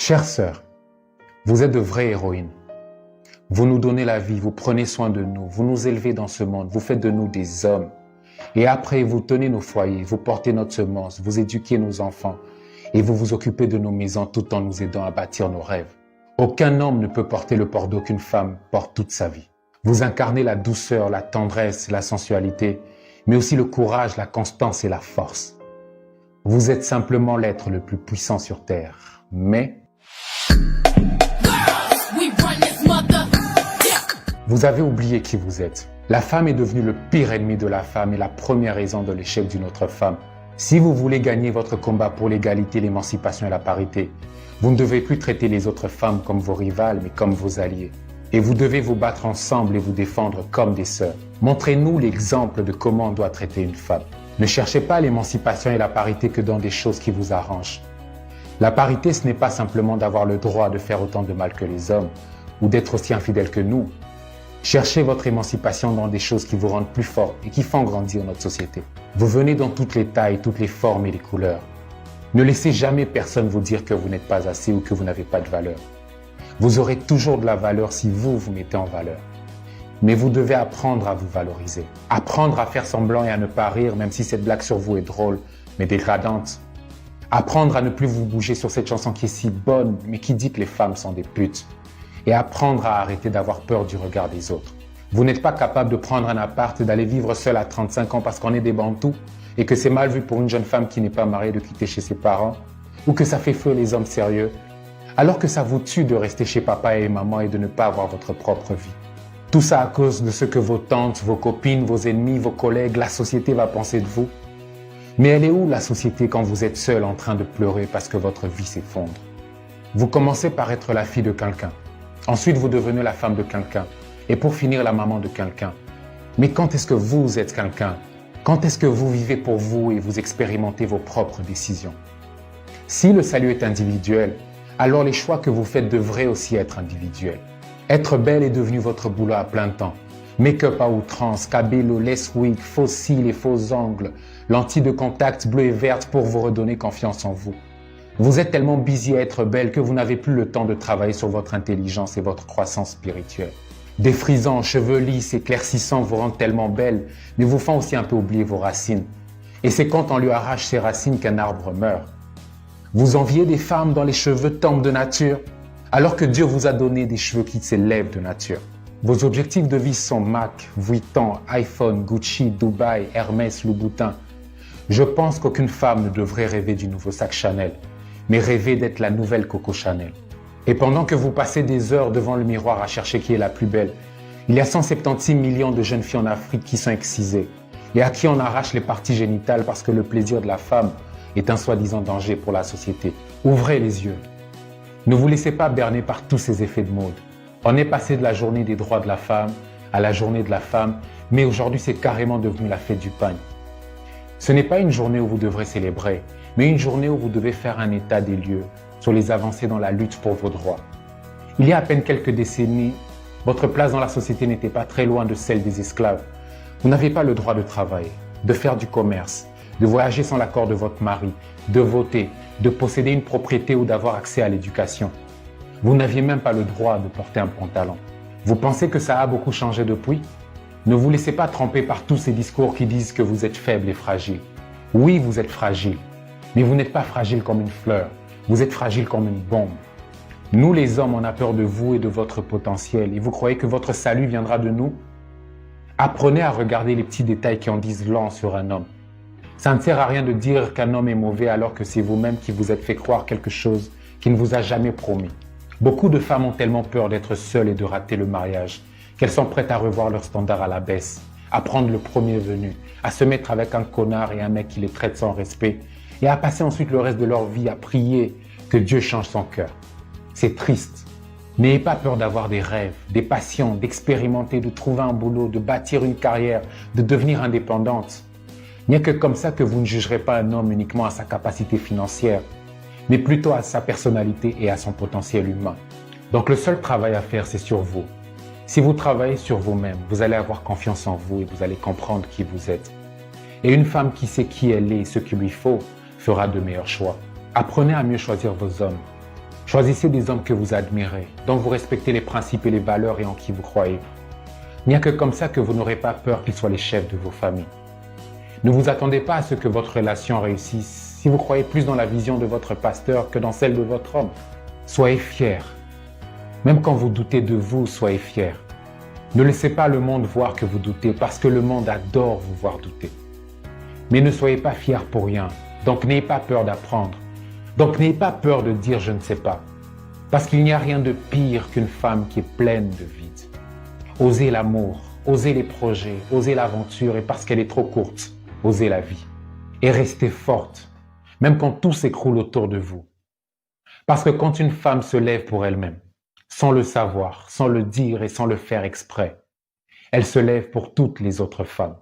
Chères sœurs, vous êtes de vraies héroïnes. Vous nous donnez la vie, vous prenez soin de nous, vous nous élevez dans ce monde, vous faites de nous des hommes. Et après, vous tenez nos foyers, vous portez notre semence, vous éduquez nos enfants et vous vous occupez de nos maisons tout en nous aidant à bâtir nos rêves. Aucun homme ne peut porter le fardeau qu'une femme porte toute sa vie. Vous incarnez la douceur, la tendresse, la sensualité, mais aussi le courage, la constance et la force. Vous êtes simplement l'être le plus puissant sur Terre, mais vous avez oublié qui vous êtes. La femme est devenue le pire ennemi de la femme et la première raison de l'échec d'une autre femme. Si vous voulez gagner votre combat pour l'égalité, l'émancipation et la parité, vous ne devez plus traiter les autres femmes comme vos rivales, mais comme vos alliés. Et vous devez vous battre ensemble et vous défendre comme des sœurs. Montrez-nous l'exemple de comment on doit traiter une femme. Ne cherchez pas l'émancipation et la parité que dans des choses qui vous arrangent. La parité, ce n'est pas simplement d'avoir le droit de faire autant de mal que les hommes ou d'être aussi infidèle que nous. Cherchez votre émancipation dans des choses qui vous rendent plus fort et qui font grandir notre société. Vous venez dans toutes les tailles, toutes les formes et les couleurs. Ne laissez jamais personne vous dire que vous n'êtes pas assez ou que vous n'avez pas de valeur. Vous aurez toujours de la valeur si vous vous mettez en valeur. Mais vous devez apprendre à vous valoriser. Apprendre à faire semblant et à ne pas rire, même si cette blague sur vous est drôle, mais dégradante. Apprendre à ne plus vous bouger sur cette chanson qui est si bonne, mais qui dit que les femmes sont des putes. Et apprendre à arrêter d'avoir peur du regard des autres. Vous n'êtes pas capable de prendre un appart et d'aller vivre seul à 35 ans parce qu'on est des bantous et que c'est mal vu pour une jeune femme qui n'est pas mariée de quitter chez ses parents ou que ça fait fuir les hommes sérieux, alors que ça vous tue de rester chez papa et maman et de ne pas avoir votre propre vie. Tout ça à cause de ce que vos tantes, vos copines, vos ennemis, vos collègues, la société va penser de vous. Mais elle est où la société quand vous êtes seul en train de pleurer parce que votre vie s'effondre? Vous commencez par être la fille de quelqu'un. Ensuite, vous devenez la femme de quelqu'un. Et pour finir, la maman de quelqu'un. Mais quand est-ce que vous êtes quelqu'un? Quand est-ce que vous vivez pour vous et vous expérimentez vos propres décisions? Si le salut est individuel, alors les choix que vous faites devraient aussi être individuels. Être belle est devenu votre boulot à plein temps. Make-up à outrance, cabello, lace wig, faux cils et faux ongles, lentilles de contact bleues et vertes pour vous redonner confiance en vous. Vous êtes tellement busy à être belle que vous n'avez plus le temps de travailler sur votre intelligence et votre croissance spirituelle. Des frisants, cheveux lisses, éclaircissants vous rendent tellement belle, mais vous font aussi un peu oublier vos racines. Et c'est quand on lui arrache ses racines qu'un arbre meurt. Vous enviez des femmes dont les cheveux tombent de nature, alors que Dieu vous a donné des cheveux qui s'élèvent de nature. Vos objectifs de vie sont Mac, Vuitton, iPhone, Gucci, Dubaï, Hermès, Louboutin. Je pense qu'aucune femme ne devrait rêver du nouveau sac Chanel, mais rêver d'être la nouvelle Coco Chanel. Et pendant que vous passez des heures devant le miroir à chercher qui est la plus belle, il y a 176 millions de jeunes filles en Afrique qui sont excisées et à qui on arrache les parties génitales parce que le plaisir de la femme est un soi-disant danger pour la société. Ouvrez les yeux. Ne vous laissez pas berner par tous ces effets de mode. On est passé de la journée des droits de la femme à la journée de la femme, mais aujourd'hui c'est carrément devenu la fête du pain. Ce n'est pas une journée où vous devrez célébrer, mais une journée où vous devez faire un état des lieux sur les avancées dans la lutte pour vos droits. Il y a à peine quelques décennies, votre place dans la société n'était pas très loin de celle des esclaves. Vous n'aviez pas le droit de travailler, de faire du commerce, de voyager sans l'accord de votre mari, de voter, de posséder une propriété ou d'avoir accès à l'éducation. Vous n'aviez même pas le droit de porter un pantalon. Vous pensez que ça a beaucoup changé depuis? Ne vous laissez pas tromper par tous ces discours qui disent que vous êtes faible et fragile. Oui, vous êtes fragile, mais vous n'êtes pas fragile comme une fleur. Vous êtes fragile comme une bombe. Nous, les hommes, on a peur de vous et de votre potentiel. Et vous croyez que votre salut viendra de nous? Apprenez à regarder les petits détails qui en disent long sur un homme. Ça ne sert à rien de dire qu'un homme est mauvais alors que c'est vous-même qui vous êtes fait croire quelque chose qu'il ne vous a jamais promis. Beaucoup de femmes ont tellement peur d'être seules et de rater le mariage qu'elles sont prêtes à revoir leurs standards à la baisse, à prendre le premier venu, à se mettre avec un connard et un mec qui les traite sans respect et à passer ensuite le reste de leur vie à prier que Dieu change son cœur. C'est triste. N'ayez pas peur d'avoir des rêves, des passions, d'expérimenter, de trouver un boulot, de bâtir une carrière, de devenir indépendante. Il n'y a que comme ça que vous ne jugerez pas un homme uniquement à sa capacité financière, mais plutôt à sa personnalité et à son potentiel humain. Donc le seul travail à faire, c'est sur vous. Si vous travaillez sur vous-même, vous allez avoir confiance en vous et vous allez comprendre qui vous êtes. Et une femme qui sait qui elle est et ce qu'il lui faut fera de meilleurs choix. Apprenez à mieux choisir vos hommes. Choisissez des hommes que vous admirez, dont vous respectez les principes et les valeurs et en qui vous croyez. Il n'y a que comme ça que vous n'aurez pas peur qu'ils soient les chefs de vos familles. Ne vous attendez pas à ce que votre relation réussisse si vous croyez plus dans la vision de votre pasteur que dans celle de votre homme. Soyez fiers. Même quand vous doutez de vous, soyez fiers. Ne laissez pas le monde voir que vous doutez parce que le monde adore vous voir douter. Mais ne soyez pas fiers pour rien, donc n'ayez pas peur d'apprendre. Donc n'ayez pas peur de dire je ne sais pas. Parce qu'il n'y a rien de pire qu'une femme qui est pleine de vide. Osez l'amour, osez les projets, osez l'aventure et parce qu'elle est trop courte, osez la vie. Et restez forte, même quand tout s'écroule autour de vous. Parce que quand une femme se lève pour elle-même, sans le savoir, sans le dire et sans le faire exprès, elle se lève pour toutes les autres femmes.